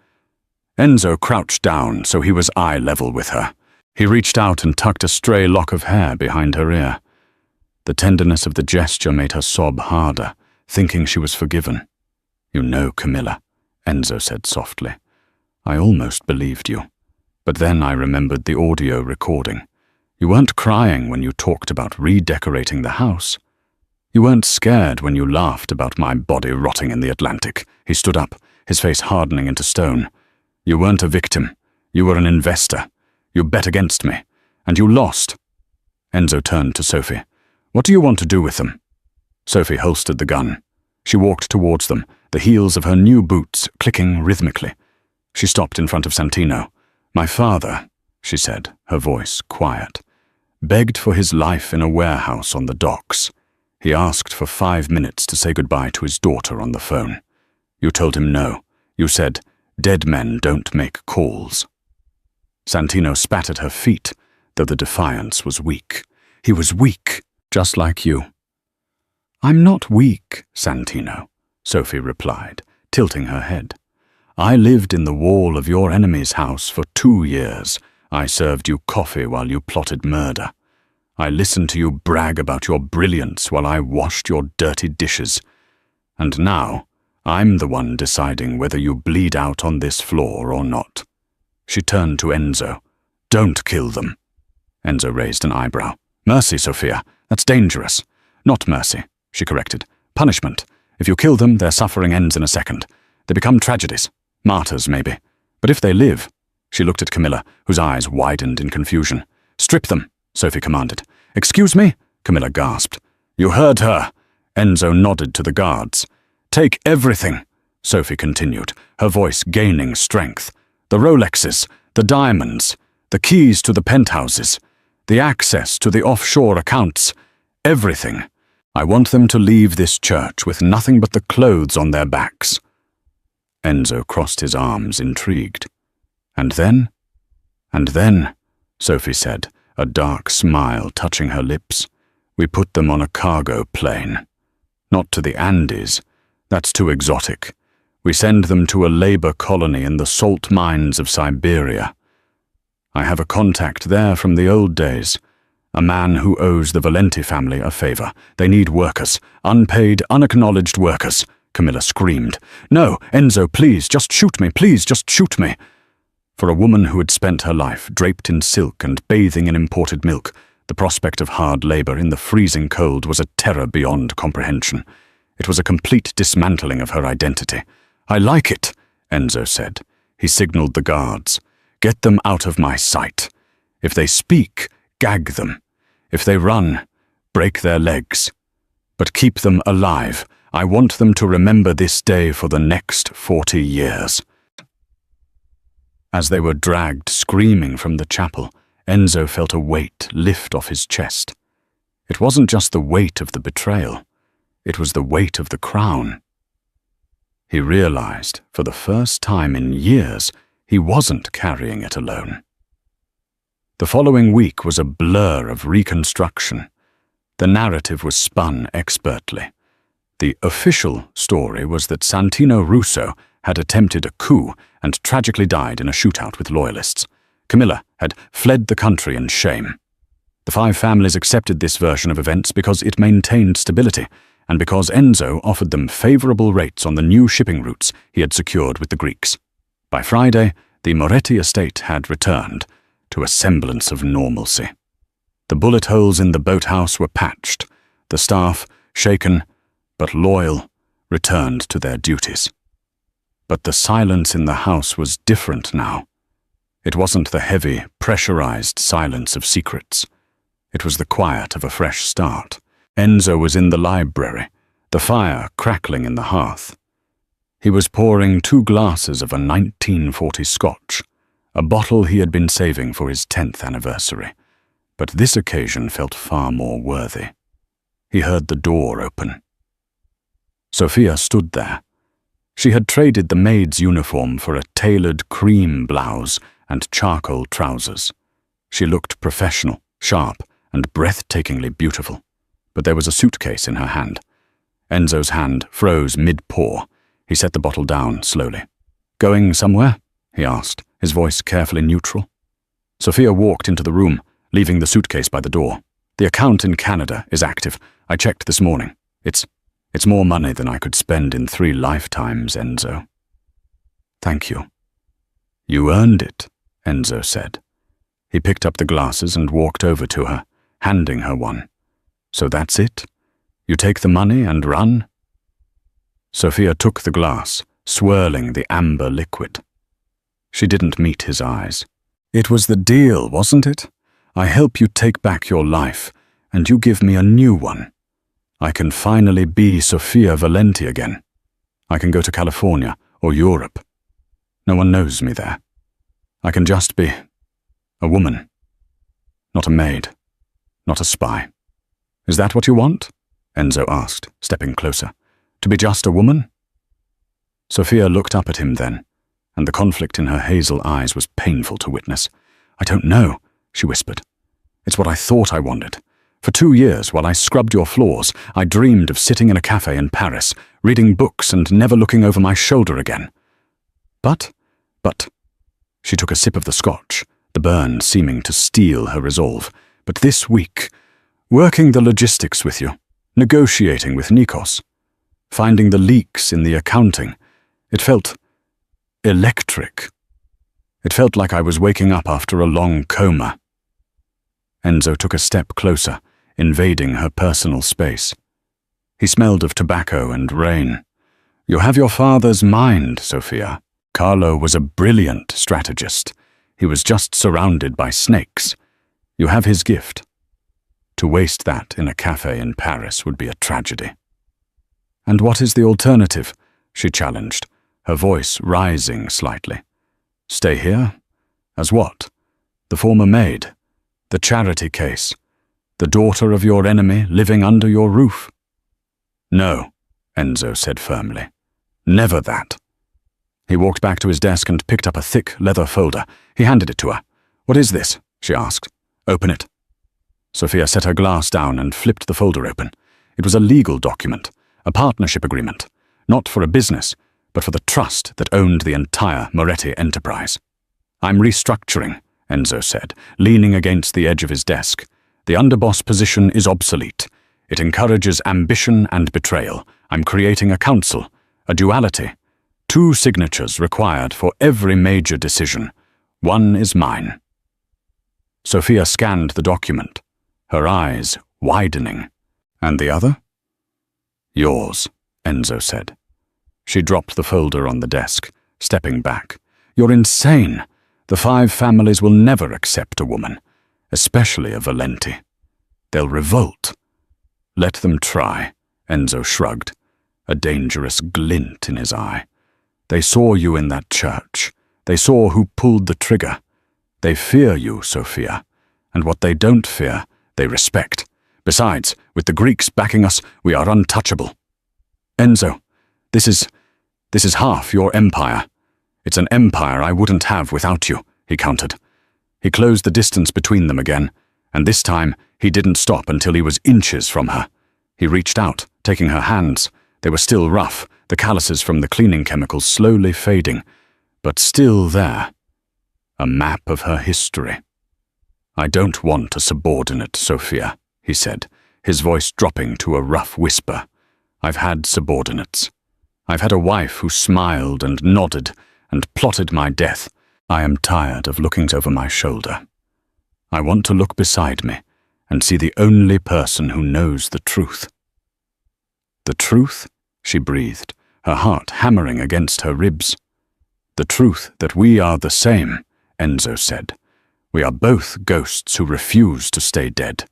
Enzo crouched down so he was eye level with her. He reached out and tucked a stray lock of hair behind her ear. The tenderness of the gesture made her sob harder, thinking she was forgiven. "You know, Camilla," Enzo said softly. "I almost believed you. But then I remembered the audio recording. You weren't crying when you talked about redecorating the house. You weren't scared when you laughed about my body rotting in the Atlantic." He stood up, his face hardening into stone. "You weren't a victim. You were an investor. You bet against me. And you lost." Enzo turned to Sophie. "What do you want to do with them?" Sophie holstered the gun. She walked towards them, the heels of her new boots clicking rhythmically. She stopped in front of Santino. "My father," she said, her voice quiet, "begged for his life in a warehouse on the docks. He asked for 5 minutes to say goodbye to his daughter on the phone. You told him no. You said, 'Dead men don't make calls.'" Santino spat at her feet, though the defiance was weak. He was weak, just like you. "I'm not weak, Santino," Sophie replied, tilting her head. "I lived in the wall of your enemy's house for 2 years. I served you coffee while you plotted murder. I listened to you brag about your brilliance while I washed your dirty dishes. And now, I'm the one deciding whether you bleed out on this floor or not." She turned to Enzo. "Don't kill them." Enzo raised an eyebrow. "Mercy, Sophia. That's dangerous." "Not mercy," she corrected. "Punishment. If you kill them, their suffering ends in a second. They become tragedies. Martyrs, maybe. But if they live—" She looked at Camilla, whose eyes widened in confusion. "Strip them," Sophie commanded. "Excuse me?" Camilla gasped. "You heard her." Enzo nodded to the guards. "Take everything," Sophie continued, her voice gaining strength. "The Rolexes, the diamonds, the keys to the penthouses, the access to the offshore accounts, everything. I want them to leave this church with nothing but the clothes on their backs." Enzo crossed his arms, intrigued. "And then?" "And then," Sophie said, a dark smile touching her lips, "we put them on a cargo plane. Not to the Andes. That's too exotic. We send them to a labor colony in the salt mines of Siberia. I have a contact there from the old days, a man who owes the Valenti family a favor. They need workers, unpaid, unacknowledged workers." Camilla screamed. "No, Enzo, please, just shoot me, please, just shoot me." For a woman who had spent her life draped in silk and bathing in imported milk, the prospect of hard labor in the freezing cold was a terror beyond comprehension. It was a complete dismantling of her identity. "I like it," Enzo said. He signaled the guards. "Get them out of my sight. If they speak, gag them. If they run, break their legs. But keep them alive. I want them to remember this day for the next 40 years." As they were dragged screaming from the chapel, Enzo felt a weight lift off his chest. It wasn't just the weight of the betrayal. It was the weight of the crown. He realized, for the first time in years, he wasn't carrying it alone. The following week was a blur of reconstruction. The narrative was spun expertly. The official story was that Santino Russo had attempted a coup and tragically died in a shootout with loyalists. Camilla had fled the country in shame. The 5 families accepted this version of events because it maintained stability, and because Enzo offered them favorable rates on the new shipping routes he had secured with the Greeks. By Friday, the Moretti estate had returned to a semblance of normalcy. The bullet holes in the boathouse were patched. The staff, shaken but loyal, returned to their duties. But the silence in the house was different now. It wasn't the heavy, pressurized silence of secrets. It was the quiet of a fresh start. Enzo was in the library, the fire crackling in the hearth. He was pouring 2 glasses of a 1940 scotch, a bottle he had been saving for his 10th anniversary. But this occasion felt far more worthy. He heard the door open. Sophia stood there. She had traded the maid's uniform for a tailored cream blouse and charcoal trousers. She looked professional, sharp, and breathtakingly beautiful. But there was a suitcase in her hand. Enzo's hand froze mid-pour. He set the bottle down slowly. "Going somewhere?" he asked, his voice carefully neutral. Sophia walked into the room, leaving the suitcase by the door. "The account in Canada is active. I checked this morning. It's more money than I could spend in 3 lifetimes, Enzo." "Thank you." "You earned it," Enzo said. He picked up the glasses and walked over to her, handing her one. "So that's it? You take the money and run?" Sophia took the glass, swirling the amber liquid. She didn't meet his eyes. "It was the deal, wasn't it? I help you take back your life, and you give me a new one. I can finally be Sophia Valenti again. I can go to California or Europe. No one knows me there. I can just be a woman, not a maid, not a spy. Is that what you want?" Enzo asked, stepping closer. "To be just a woman?" Sophia looked up at him then, and the conflict in her hazel eyes was painful to witness. "I don't know," she whispered. "It's what I thought I wanted. For 2 years, while I scrubbed your floors, I dreamed of sitting in a cafe in Paris, reading books and never looking over my shoulder again. But, she took a sip of the scotch, the burn seeming to steel her resolve. "But this week, working the logistics with you, negotiating with Nikos, finding the leaks in the accounting, it felt electric. It felt like I was waking up after a long coma." Enzo took a step closer, invading her personal space. He smelled of tobacco and rain. "You have your father's mind, Sophia. Carlo was a brilliant strategist. He was just surrounded by snakes. You have his gift. To waste that in a cafe in Paris would be a tragedy." "And what is the alternative?" she challenged, her voice rising slightly. "Stay here? As what? The former maid? The charity case? The daughter of your enemy living under your roof?" "No," Enzo said firmly. "Never that." He walked back to his desk and picked up a thick leather folder. He handed it to her. "What is this?" she asked. "Open it." Sophia set her glass down and flipped the folder open. It was a legal document, a partnership agreement, not for a business, but for the trust that owned the entire Moretti enterprise. "I'm restructuring," Enzo said, leaning against the edge of his desk. "The underboss position is obsolete. It encourages ambition and betrayal. I'm creating a council, a duality. 2 signatures required for every major decision. One is mine." Sophia scanned the document, her eyes widening. "And the other?" "Yours," Enzo said. She dropped the folder on the desk, stepping back. "You're insane. The 5 families will never accept a woman, especially a Valenti. They'll revolt." "Let them try," Enzo shrugged, a dangerous glint in his eye. "They saw you in that church. They saw who pulled the trigger. They fear you, Sophia, and what they don't fear, they respect. Besides, with the Greeks backing us, we are untouchable." "Enzo, this is half your empire. It's an empire I wouldn't have without you," he countered. He closed the distance between them again, and this time he didn't stop until he was inches from her. He reached out, taking her hands, They were still rough, the calluses from the cleaning chemicals slowly fading, but still there. A map of her history. "I don't want a subordinate, Sophia," he said, his voice dropping to a rough whisper. "I've had subordinates. I've had a wife who smiled and nodded and plotted my death. I am tired of looking over my shoulder. I want to look beside me and see the only person who knows the truth." "The truth?" she breathed, her heart hammering against her ribs. "The truth that we are the same," Enzo said. "We are both ghosts who refuse to stay dead.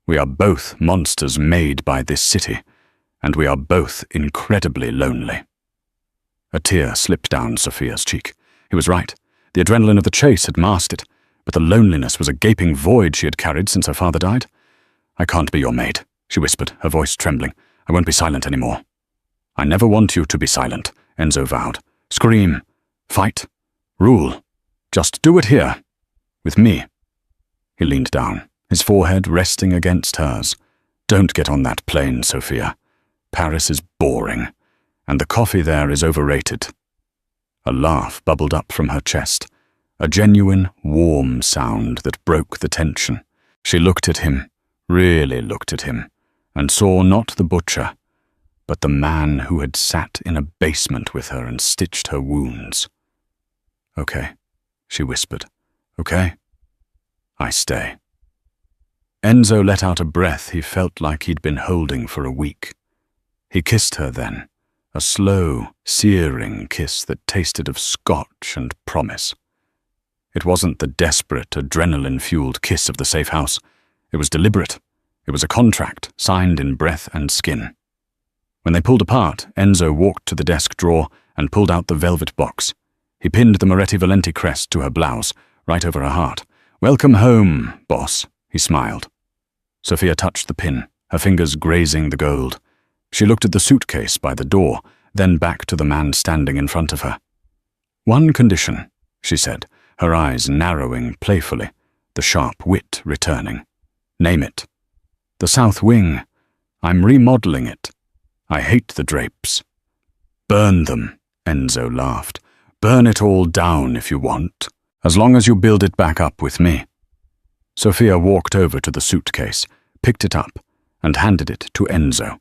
We are both monsters made by this city, and we are both incredibly lonely." A tear slipped down Sophia's cheek. He was right. The adrenaline of the chase had masked it, but the loneliness was a gaping void she had carried since her father died. "I can't be your maid," she whispered, her voice trembling. "I won't be silent anymore." "I never want you to be silent," Enzo vowed. "Scream, fight, rule. Just do it here, with me." He leaned down, his forehead resting against hers. "Don't get on that plane, Sophia. Paris is boring, and the coffee there is overrated." A laugh bubbled up from her chest, a genuine, warm sound that broke the tension. She looked at him, really looked at him, and saw not the butcher, but the man who had sat in a basement with her and stitched her wounds. "Okay," she whispered. "Okay, I stay." Enzo let out a breath he felt like he'd been holding for a week. He kissed her then, a slow, searing kiss that tasted of scotch and promise. It wasn't the desperate, adrenaline-fueled kiss of the safe house. It was deliberate. It was a contract, signed in breath and skin. When they pulled apart, Enzo walked to the desk drawer and pulled out the velvet box. He pinned the Moretti Valenti crest to her blouse, right over her heart. "Welcome home, boss," he smiled. Sophia touched the pin, her fingers grazing the gold. She looked at the suitcase by the door, then back to the man standing in front of her. "One condition," she said, her eyes narrowing playfully, the sharp wit returning. "Name it." "The South Wing. I'm remodeling it. I hate the drapes." "Burn them," Enzo laughed. "Burn it all down if you want, as long as you build it back up with me." Sophia walked over to the suitcase, picked it up, and handed it to Enzo.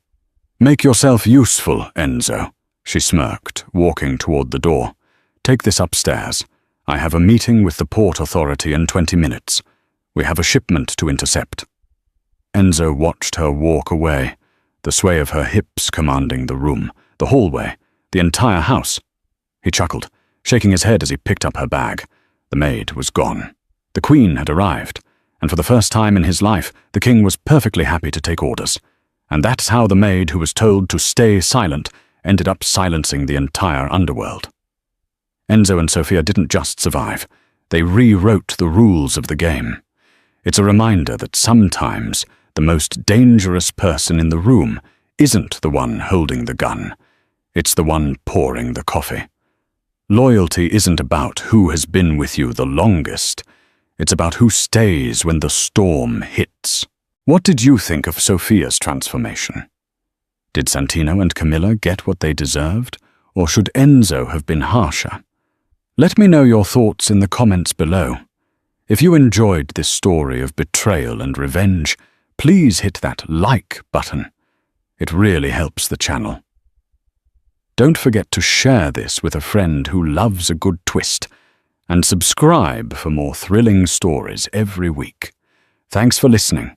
"Make yourself useful, Enzo," she smirked, walking toward the door. "Take this upstairs. I have a meeting with the Port Authority in 20 minutes. We have a shipment to intercept." Enzo watched her walk away, the sway of her hips commanding the room, the hallway, the entire house. He chuckled, shaking his head as he picked up her bag. The maid was gone. The Queen had arrived, and for the first time in his life, the King was perfectly happy to take orders. And that's how the maid who was told to stay silent ended up silencing the entire underworld. Enzo and Sophia didn't just survive. They rewrote the rules of the game. It's a reminder that sometimes the most dangerous person in the room isn't the one holding the gun. It's the one pouring the coffee. Loyalty isn't about who has been with you the longest. It's about who stays when the storm hits. What did you think of Sophia's transformation? Did Santino and Camilla get what they deserved, or should Enzo have been harsher? Let me know your thoughts in the comments below. If you enjoyed this story of betrayal and revenge, please hit that like button. It really helps the channel. Don't forget to share this with a friend who loves a good twist, and subscribe for more thrilling stories every week. Thanks for listening.